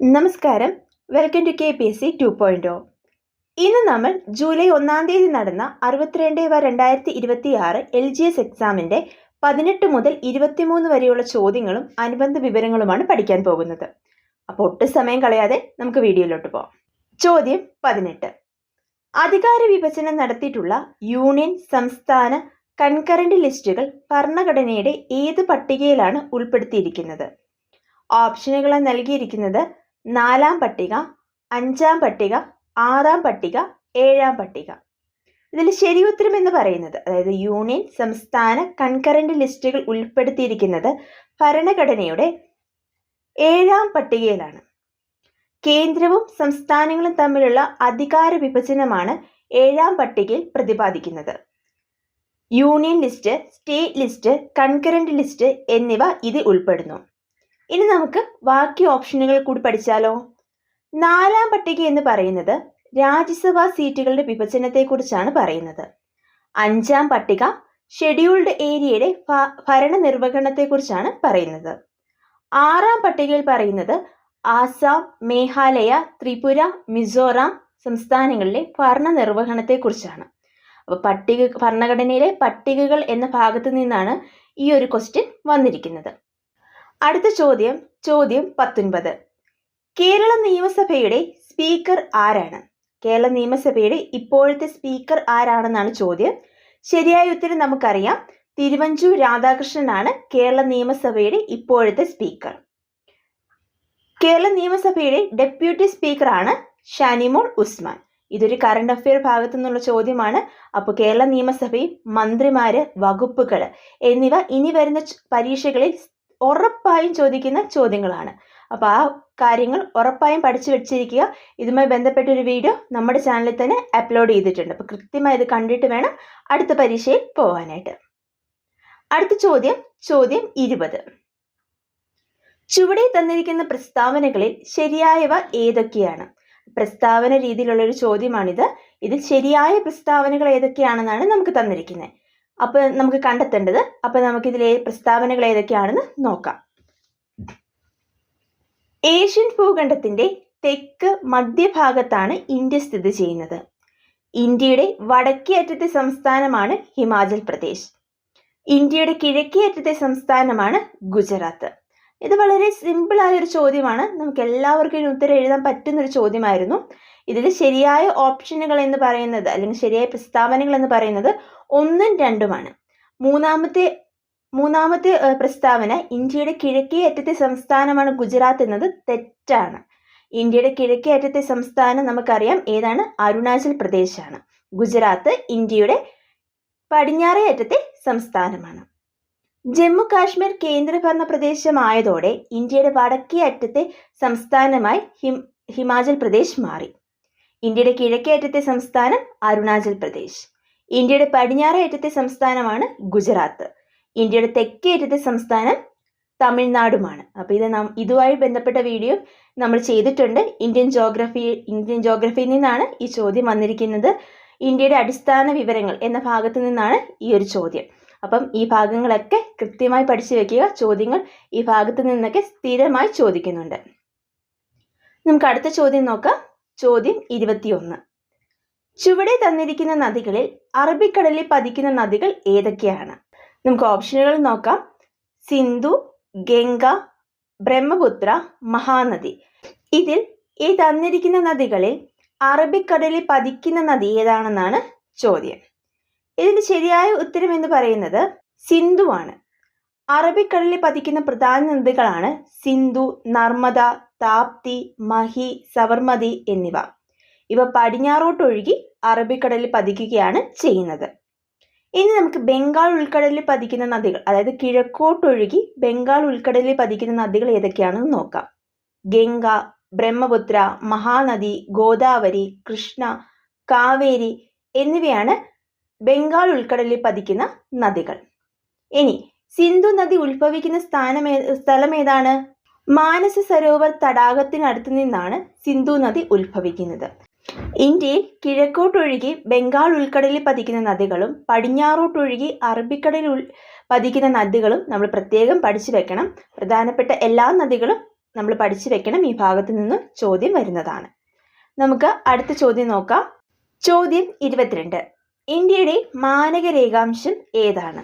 നമസ്കാരം, welcome to KPSC 2.0. ഇന്ന് നമ്മൾ ജൂലൈ 1 നടന്ന 62/2026 LGS എക്സാമിൻ്റെ 18 മുതൽ 23 വരെയുള്ള ചോദ്യങ്ങളും അനുബന്ധ വിവരങ്ങളുമാണ് പഠിക്കാൻ പോകുന്നത്. അപ്പോൾ ഒട്ടും സമയം കളയാതെ നമുക്ക് വീഡിയോയിലോട്ട് പോകാം. ചോദ്യം 18. അധികാര വിഭജനം നടത്തിയിട്ടുള്ള യൂണിയൻ, സംസ്ഥാന, കൺകറന്റ് ലിസ്റ്റുകൾ ഭരണഘടനയുടെ ഏത് പട്ടികയിലാണ് ഉൾപ്പെടുത്തിയിരിക്കുന്നത്? ഓപ്ഷനുകളായി നൽകിയിരിക്കുന്നത് 4-ാം പട്ടിക, 5-ാം പട്ടിക, 6-ാം പട്ടിക, 7-ാം പട്ടിക. ഇതിൽ ശരിയുത്തരം എന്ന് പറയുന്നത്, അതായത് യൂണിയൻ, സംസ്ഥാന, കൺകറന്റ് ലിസ്റ്റുകൾ ഉൾപ്പെടുത്തിയിരിക്കുന്നത് ഭരണഘടനയുടെ 7-ാം പട്ടികയിലാണ്. കേന്ദ്രവും സംസ്ഥാനങ്ങളും തമ്മിലുള്ള അധികാര വിഭജനമാണ് 7-ാം പട്ടികയിൽ പ്രതിപാദിക്കുന്നത്. Union list, state list, concurrent list എന്നിവ ഇതിൽ ഉൾപ്പെടുന്നു. ഇനി നമുക്ക് ബാക്കി ഓപ്ഷനുകൾ കൂടി പഠിച്ചാലോ. 4-ാം പട്ടിക എന്ന് പറയുന്നത് രാജ്യസഭാ സീറ്റുകളുടെ വിഭജനത്തെക്കുറിച്ചാണ് പറയുന്നത്. 5-ാം പട്ടിക ഷെഡ്യൂൾഡ് ഏരിയയുടെ ഭരണനിർവഹണത്തെക്കുറിച്ചാണ് പറയുന്നത്. 6-ാം പട്ടികയിൽ പറയുന്നത് ആസാം, മേഘാലയ, ത്രിപുര, മിസോറാം സംസ്ഥാനങ്ങളിലെ ഭരണനിർവഹണത്തെക്കുറിച്ചാണ്. അപ്പോൾ ഭരണഘടനയിലെ പട്ടികകൾ എന്ന ഭാഗത്തു നിന്നാണ് ഈ ഒരു ക്വസ്റ്റ്യൻ വന്നിരിക്കുന്നത്. അടുത്ത ചോദ്യം 19. കേരള നിയമസഭയുടെ സ്പീക്കർ ആരാണ്? കേരള നിയമസഭയുടെ ഇപ്പോഴത്തെ സ്പീക്കർ ആരാണെന്നാണ് ചോദ്യം. ശരിയായ ഉത്തരം നമുക്കറിയാം, തിരുവഞ്ചൂർ രാധാകൃഷ്ണനാണ് കേരള നിയമസഭയുടെ ഇപ്പോഴത്തെ സ്പീക്കർ. കേരള നിയമസഭയുടെ ഡെപ്യൂട്ടി സ്പീക്കറാണ് ഷാനിമോൾ ഉസ്മാൻ. ഇതൊരു കറണ്ട് അഫെയർ ഭാഗത്തു നിന്നുള്ള ചോദ്യമാണ്. അപ്പോൾ കേരള നിയമസഭയിൽ മന്ത്രിമാര്, വകുപ്പുകൾ എന്നിവ ഇനി വരുന്ന പരീക്ഷകളിൽ ഉറപ്പായും ചോദിക്കുന്ന ചോദ്യങ്ങളാണ്. അപ്പോൾ ആ കാര്യങ്ങൾ ഉറപ്പായും പഠിച്ചു വെച്ചിരിക്കുക. ഇതുമായി ബന്ധപ്പെട്ട ഒരു വീഡിയോ നമ്മുടെ ചാനലിൽ തന്നെ അപ്ലോഡ് ചെയ്തിട്ടുണ്ട്. അപ്പോൾ കൃത്യമായി ഇത് കണ്ടിട്ട് വേണം അടുത്ത പരീക്ഷയിൽ പോകാനായിട്ട്. അടുത്ത ചോദ്യം 20. ചുവടെ തന്നിരിക്കുന്ന പ്രസ്താവനകളിൽ ശരിയായവ ഏതൊക്കെയാണ്? പ്രസ്താവന രീതിയിലുള്ളൊരു ചോദ്യമാണിത്. ഇതിൽ ശരിയായ പ്രസ്താവനകൾ ഏതൊക്കെയാണെന്നാണ് നമുക്ക് തന്നിരിക്കുന്നത്. അപ്പോൾ നമുക്ക് കണ്ടെത്തേണ്ടത്. അപ്പോൾ നമുക്കിതിലെ പ്രസ്താവനകൾ ഏതൊക്കെയാണെന്ന് നോക്കാം. ഏഷ്യൻ ഭൂഖണ്ഡത്തിന്റെ തെക്ക് മധ്യഭാഗത്താണ് ഇന്ത്യ സ്ഥിതി ചെയ്യുന്നത്. ഇന്ത്യയുടെ വടക്കേ അറ്റത്തെ സംസ്ഥാനമാണ് ഹിമാചൽ പ്രദേശ്. ഇന്ത്യയുടെ കിഴക്കേ അറ്റത്തെ സംസ്ഥാനമാണ് ഗുജറാത്ത്. ഇത് വളരെ സിമ്പിളായൊരു ചോദ്യമാണ്. നമുക്ക് എല്ലാവർക്കും ഇതിന് ഉത്തരം എഴുതാൻ പറ്റുന്നൊരു ചോദ്യമായിരുന്നു. ഇതിൽ ശരിയായ ഓപ്ഷനുകൾ എന്ന് പറയുന്നത്, അല്ലെങ്കിൽ ശരിയായ പ്രസ്താവനകൾ എന്ന് പറയുന്നത് 1ഉം 2ഉമാണ്. മൂന്നാമത്തെ പ്രസ്താവന ഇന്ത്യയുടെ കിഴക്കേ അറ്റത്തെ സംസ്ഥാനമാണ് ഗുജറാത്ത് എന്നത് തെറ്റാണ്. ഇന്ത്യയുടെ കിഴക്കേ അറ്റത്തെ സംസ്ഥാനം നമുക്കറിയാം ഏതാണ്? അരുണാചൽ പ്രദേശാണ്. ഗുജറാത്ത് ഇന്ത്യയുടെ പടിഞ്ഞാറേ അറ്റത്തെ സംസ്ഥാനമാണ്. ജമ്മു കാശ്മീർ കേന്ദ്രഭരണ പ്രദേശമായതോടെ ഇന്ത്യയുടെ വടക്കേ അറ്റത്തെ സംസ്ഥാനമായി ഹിമാചൽ പ്രദേശ് മാറി. ഇന്ത്യയുടെ കിഴക്കേ അറ്റത്തെ സംസ്ഥാനം അരുണാചൽ പ്രദേശ്. ഇന്ത്യയുടെ പടിഞ്ഞാറേ അറ്റത്തെ സംസ്ഥാനമാണ് ഗുജറാത്ത്. ഇന്ത്യയുടെ തെക്കേ അറ്റത്തെ സംസ്ഥാനം തമിഴ്നാടുമാണ്. അപ്പോൾ ഇതുമായി ബന്ധപ്പെട്ട വീഡിയോ നമ്മൾ ചെയ്തിട്ടുണ്ട്. ഇന്ത്യൻ ജോഗ്രഫിയിൽ നിന്നാണ് ഈ ചോദ്യം വന്നിരിക്കുന്നത്. ഇന്ത്യയുടെ അടിസ്ഥാന വിവരങ്ങൾ എന്ന ഭാഗത്തു നിന്നാണ് ഈ ഒരു ചോദ്യം. അപ്പം ഈ ഭാഗങ്ങളൊക്കെ കൃത്യമായി പഠിച്ചു വെക്കുക. ചോദ്യങ്ങൾ ഈ ഭാഗത്തു നിന്നൊക്കെ സ്ഥിരമായി ചോദിക്കുന്നുണ്ട്. നമുക്ക് അടുത്ത ചോദ്യം നോക്കാം. ചോദ്യം 21. ചുവടെ തന്നിരിക്കുന്ന നദികളിൽ അറബിക്കടലിൽ പതിക്കുന്ന നദികൾ ഏതൊക്കെയാണ്? നമുക്ക് ഓപ്ഷനുകൾ നോക്കാം. സിന്ധു, ഗംഗ, ബ്രഹ്മപുത്ര, മഹാനദി. ഇതിൽ ഈ തന്നിരിക്കുന്ന നദികളിൽ അറബിക്കടലിൽ പതിക്കുന്ന നദി ഏതാണെന്നാണ് ചോദ്യം. ഇതിന് ശരിയായ ഉത്തരം എന്ന് പറയുന്നത് സിന്ധുവാണ്. അറബിക്കടലിൽ പതിക്കുന്ന പ്രധാന നദികളാണ് സിന്ധു, നർമ്മദ, താപ്തി, മഹി, സബർമതി എന്നിവ. ഇവ പടിഞ്ഞാറോട്ടൊഴുകി അറബിക്കടലിൽ പതിക്കുകയാണ് ചെയ്യുന്നത്. ഇനി നമുക്ക് ബംഗാൾ ഉൾക്കടലിൽ പതിക്കുന്ന നദികൾ, അതായത് കിഴക്കോട്ടൊഴുകി ബംഗാൾ ഉൾക്കടലിൽ പതിക്കുന്ന നദികൾ ഏതൊക്കെയാണെന്ന് നോക്കാം. ഗംഗ, ബ്രഹ്മപുത്ര, മഹാനദി, ഗോദാവരി, കൃഷ്ണ, കാവേരി എന്നിവയാണ് ബംഗാൾ ഉൾക്കടലിൽ പതിക്കുന്ന നദികൾ. ഇനി സിന്ധു നദി ഉത്ഭവിക്കുന്ന സ്ഥലം ഏതാണ്? മാനസ സരോവർ തടാകത്തിനടുത്ത് നിന്നാണ് സിന്ധു നദി ഉത്ഭവിക്കുന്നത്. ഇന്ത്യയിൽ കിഴക്കോട്ടൊഴുകി ബംഗാൾ ഉൾക്കടലിൽ പതിക്കുന്ന നദികളും പടിഞ്ഞാറോട്ടൊഴുകി അറബിക്കടലിൽ പതിക്കുന്ന നദികളും നമ്മൾ പ്രത്യേകം പഠിച്ചു വെക്കണം. പ്രധാനപ്പെട്ട എല്ലാ നദികളും നമ്മൾ പഠിച്ചു വെക്കണം. ഈ ഭാഗത്ത് നിന്നും ചോദ്യം വരുന്നതാണ്. നമുക്ക് അടുത്ത ചോദ്യം നോക്കാം. ചോദ്യം 22. ഇന്ത്യയുടെ മാനക രേഖാംശം ഏതാണ്?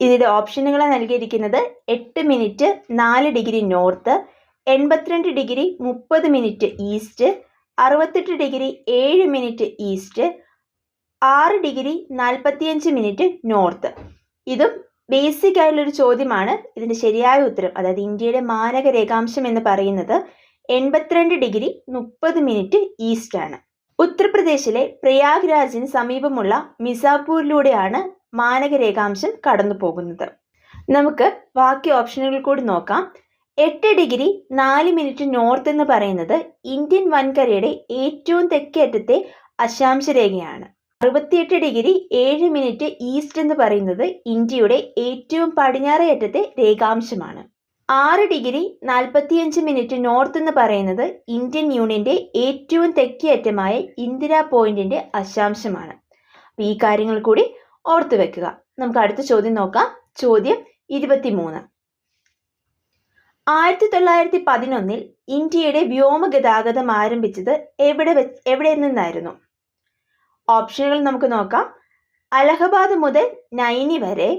ഇതിന്റെ ഓപ്ഷനുകൾ നൽകിയിരിക്കുന്നത് 8 minute 4 degree north, 82 degree 30 minute east, 68 degree 7 minute east, 6 degree 45 minute north. ഇതും ബേസിക് ആയിട്ടുള്ളൊരു ചോദ്യമാണ്. ഇതിന്റെ ശരിയായ ഉത്തരം, അതായത് ഇന്ത്യയുടെ മാനക രേഖാംശം എന്ന് പറയുന്നത് 82 ഡിഗ്രി 30 മിനിറ്റ് ഈസ്റ്റ് ആണ്. ഉത്തർപ്രദേശിലെ പ്രയാഗ്രാജിന് സമീപമുള്ള മിസാപൂരിലൂടെയാണ് മാനക രേഖാംശം കടന്നു പോകുന്നത്. നമുക്ക് ബാക്കി ഓപ്ഷനുകൾ കൂടി നോക്കാം. 8 ഡിഗ്രി 4 മിനിറ്റ് നോർത്ത് എന്ന് പറയുന്നത് ഇന്ത്യൻ വൻകരയുടെ ഏറ്റവും തെക്കേ അറ്റത്തെ അക്ഷാംശ രേഖയാണ്. 68 ഡിഗ്രി 7 മിനിറ്റ് ഈസ്റ്റ് എന്ന് പറയുന്നത് ഇന്ത്യയുടെ ഏറ്റവും പടിഞ്ഞാറേ അറ്റത്തെ രേഖാംശമാണ്. 6 ഡിഗ്രി 45 മിനിറ്റ് നോർത്ത് എന്ന് പറയുന്നത് ഇന്ത്യൻ യൂണിയന്റെ ഏറ്റവും തെക്കേ അറ്റമായ ഇന്ദിരാ പോയിന്റിന്റെ അക്ഷാംശമാണ്. അപ്പോൾ ഈ കാര്യങ്ങൾ കൂടി ഓർത്തു വെക്കുക. നമുക്ക് അടുത്ത ചോദ്യം നോക്കാം. ചോദ്യം 23. 1911 ഇന്ത്യയുടെ വ്യോമഗതാഗതം ആരംഭിച്ചത് എവിടെ നിന്നായിരുന്നു? ഓപ്ഷനുകൾ നമുക്ക് നോക്കാം. അലഹബാദ് മുതൽ നൈനി വരെ,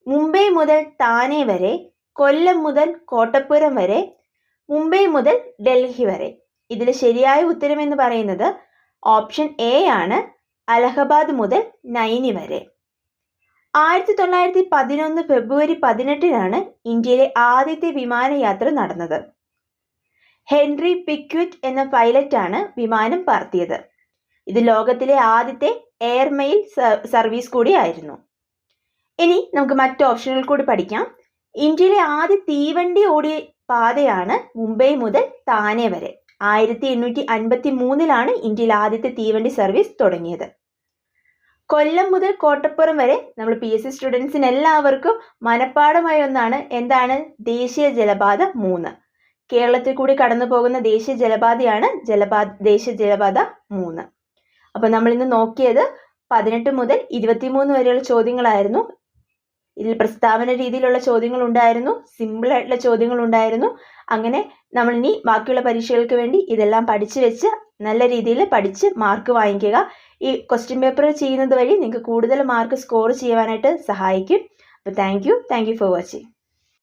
മുംബൈ മുതൽ താനെ വരെ, കൊല്ലം മുതൽ കോട്ടപ്പുരം വരെ, മുംബൈ മുതൽ ഡൽഹി വരെ. ഇതിൽ ശരിയായ ഉത്തരം എന്ന് പറയുന്നത് ഓപ്ഷൻ എ ആണ്, അലഹബാദ് മുതൽ നൈനി വരെ. 1911 ഫെബ്രുവരി 18 ഇന്ത്യയിലെ ആദ്യത്തെ വിമാനയാത്ര നടന്നത്. ഹെൻറി പിക്വിറ്റ് എന്ന പൈലറ്റാണ് വിമാനം പറത്തിയത്. ഇത് ലോകത്തിലെ ആദ്യത്തെ എയർമെയിൽ സർവീസ് കൂടിയായിരുന്നു. ഇനി നമുക്ക് മറ്റ് ഓപ്ഷനുകൾ കൂടി പഠിക്കാം. ഇന്ത്യയിലെ ആദ്യ തീവണ്ടി ഓടിയ പാതയാണ് മുംബൈ മുതൽ താനെ വരെ. 1853 ഇന്ത്യയിൽ ആദ്യത്തെ തീവണ്ടി സർവീസ് തുടങ്ങിയത്. കൊല്ലം മുതൽ കോട്ടപ്പുറം വരെ നമ്മൾ PSC സ്റ്റുഡൻസിന് എല്ലാവർക്കും മനഃപ്പാഠമായ ഒന്നാണ്. എന്താണ്? ദേശീയ ജലപാത 3. കേരളത്തിൽ കൂടി കടന്നു പോകുന്ന ദേശീയ ജലപാതയാണ് ദേശീയ ജലപാത 3. അപ്പോൾ നമ്മൾ ഇന്ന് നോക്കിയത് 18 മുതൽ 23 വരെയുള്ള ചോദ്യങ്ങളായിരുന്നു. ഇതിൽ പ്രസ്താവന രീതിയിലുള്ള ചോദ്യങ്ങൾ ഉണ്ടായിരുന്നു, സിമ്പിൾ ആയിട്ടുള്ള ചോദ്യങ്ങൾ ഉണ്ടായിരുന്നു. അങ്ങനെ നമ്മൾ ഇനി ബാക്കിയുള്ള പരീക്ഷകൾക്ക് വേണ്ടി ഇതെല്ലാം പഠിച്ചു വെച്ച് നല്ല രീതിയിൽ പഠിച്ച് മാർക്ക് വാങ്ങിക്കുക. ഈ ക്വസ്റ്റ്യൻ പേപ്പർ ചെയ്യുന്നത് വഴി നിങ്ങൾക്ക് കൂടുതൽ മാർക്ക് സ്കോർ ചെയ്യുവാനായിട്ട് സഹായിക്കും. അപ്പോൾ താങ്ക് യു ഫോർ വാച്ചിങ്.